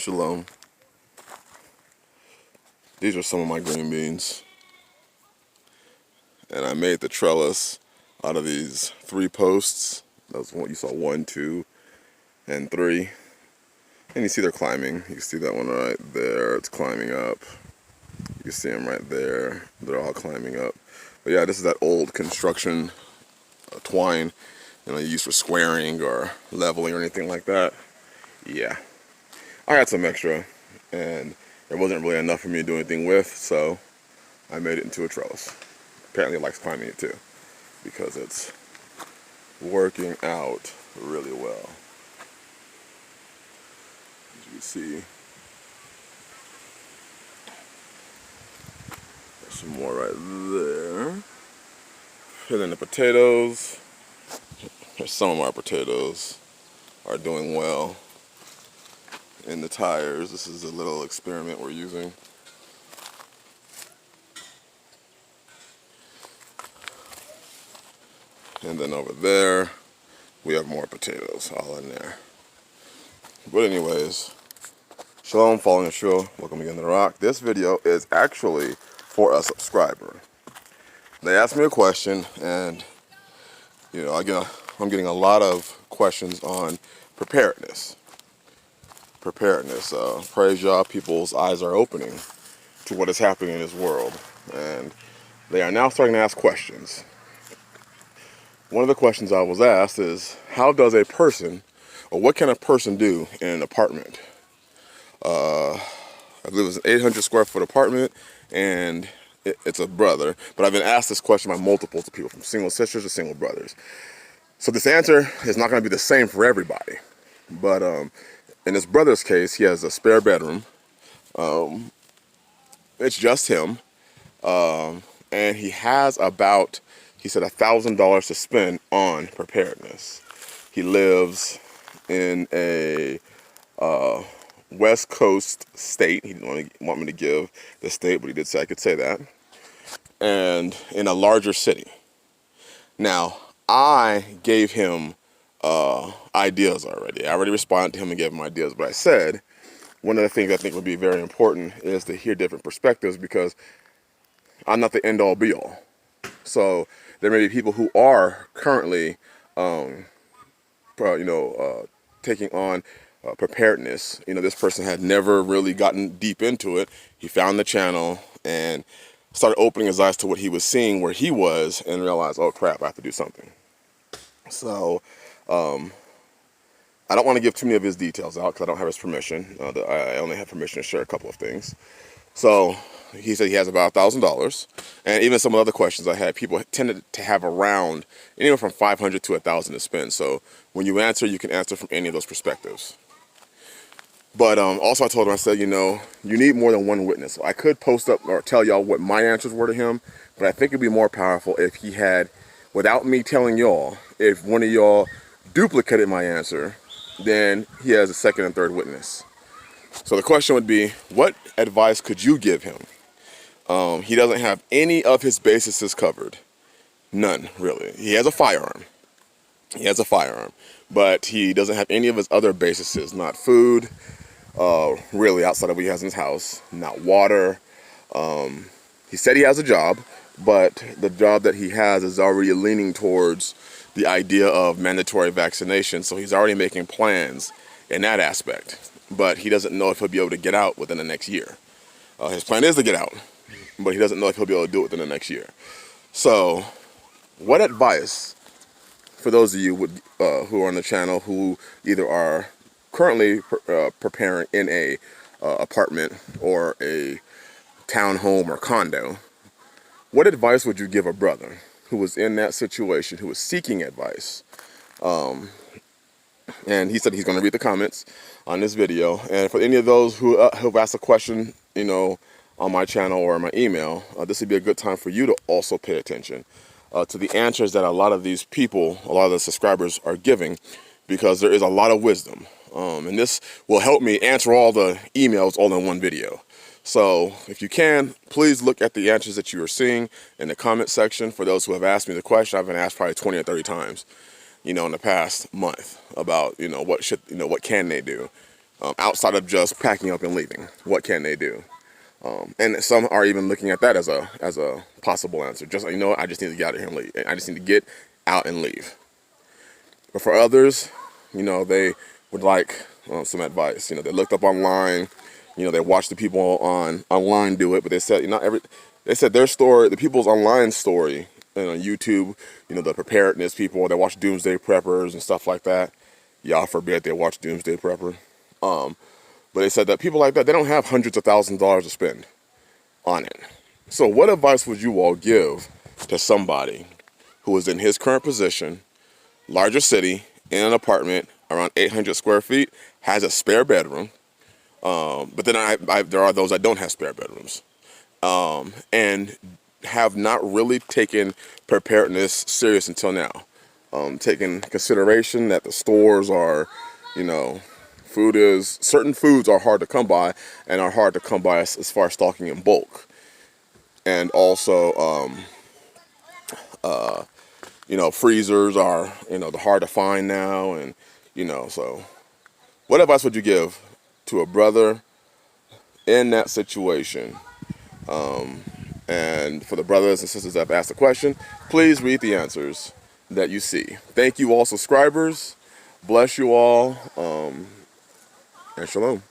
Shalom. These are some of my green beans. And I made the trellis out of these 3 posts. That was what you saw, 1, 2, and 3. And you see they're climbing. You can see that one right there. It's climbing up. You can see them right there. They're all climbing up. But yeah, this is that old construction twine, used for squaring or leveling or anything like that. Yeah. I had some extra, and there wasn't really enough for me to do anything with, so I made it into a trellis. Apparently it likes climbing it too, because it's working out really well. As you can see, there's some more right there. And then the potatoes, some of our potatoes are doing well in the tires. This is a little experiment we're using. And then over there, we have more potatoes all in there. But anyways, Shalom, following Yeshua, welcome again to The Rock. This video is actually for a subscriber. They asked me a question, and again, I'm getting a lot of questions on preparedness. Praise y'all, people's eyes are opening to what is happening in this world, and they are now starting to ask questions. One of the questions I was asked is, how does a person, or what can a person do in an apartment? I believe it was an 800 square foot apartment, and it's a brother, but I've been asked this question by multiples of people, from single sisters to single brothers. So this answer is not going to be the same for everybody, but in his brother's case, he has a spare bedroom. It's just him, and he has about, he said, $1,000 to spend on preparedness. He lives in a West Coast state. He didn't want me to give the state, but he did say I could say that. And in a larger city. Now, I gave him ideas already. I already responded to him and gave him ideas, but I said one of the things I think would be very important is to hear different perspectives, because I'm not the end-all be-all. So there may be people who are currently, taking on preparedness. This person had never really gotten deep into it. He found the channel and started opening his eyes to what he was seeing where he was, and realized, oh crap, I have to do something. So I don't want to give too many of his details out because I don't have his permission. I only have permission to share a couple of things. So he said he has about $1,000, and even some of the other questions I had, people tended to have around anywhere from $500 to $1,000 to spend. So when you can answer from any of those perspectives. But also I told him, I said, you need more than one witness. So I could post up or tell y'all what my answers were to him, but I think it'd be more powerful if he had, without me telling y'all, if one of y'all duplicated my answer, then he has a second and third witness. So the question would be, what advice could you give him? He doesn't have any of his bases covered. None, really. He has a firearm. But he doesn't have any of his other bases, not food, really, outside of what he has in his house, not water. He said he has a job, but the job that he has is already leaning towards the idea of mandatory vaccination, so he's already making plans in that aspect. But he doesn't know if he'll be able to get out within the next year. His plan is to get out, but he doesn't know if he'll be able to do it within the next year. So, what advice for those of you who are on the channel who either are currently preparing in a apartment or a townhome or condo, what advice would you give a brother who was in that situation, who was seeking advice? And he said he's going to read the comments on this video. And for any of those who have asked a question, on my channel or my email, this would be a good time for you to also pay attention to the answers that a lot of these people, a lot of the subscribers are giving, because there is a lot of wisdom. And this will help me answer all the emails all in one video. So if you can, please look at the answers that you are seeing in the comment section. For those who have asked me the question, I've been asked probably 20 or 30 times, in the past month about, what can they do? outside of just packing up and leaving? What can they do? And some are even looking at that as a possible answer. Just like, you know what, I just need to get out of here and leave. I just need to get out and leave. But for others, you know, they would like some advice. You know, they looked up online. You know, they watched the people online do it, but they said they said their story, the people's online story, on YouTube. You know, the preparedness people. They watch Doomsday Preppers and stuff like that. Y'all forbid they watch Doomsday Prepper. But they said that people like that, they don't have hundreds of thousands of dollars to spend on it. So what advice would you all give to somebody who is in his current position, larger city, in an apartment around 800 square feet, has a spare bedroom, but then there are those that don't have spare bedrooms, and have not really taken preparedness serious until now. Taking consideration that the stores are, you know, certain foods are hard to come by, and are hard to come by as far as stocking in bulk. And also, you know, freezers are, you know, they're hard to find now. And, you know, so what advice would you give to a brother in that situation? And for the brothers and sisters that have asked the question, please read the answers that you see. Thank you all subscribers. Bless you all. And shalom.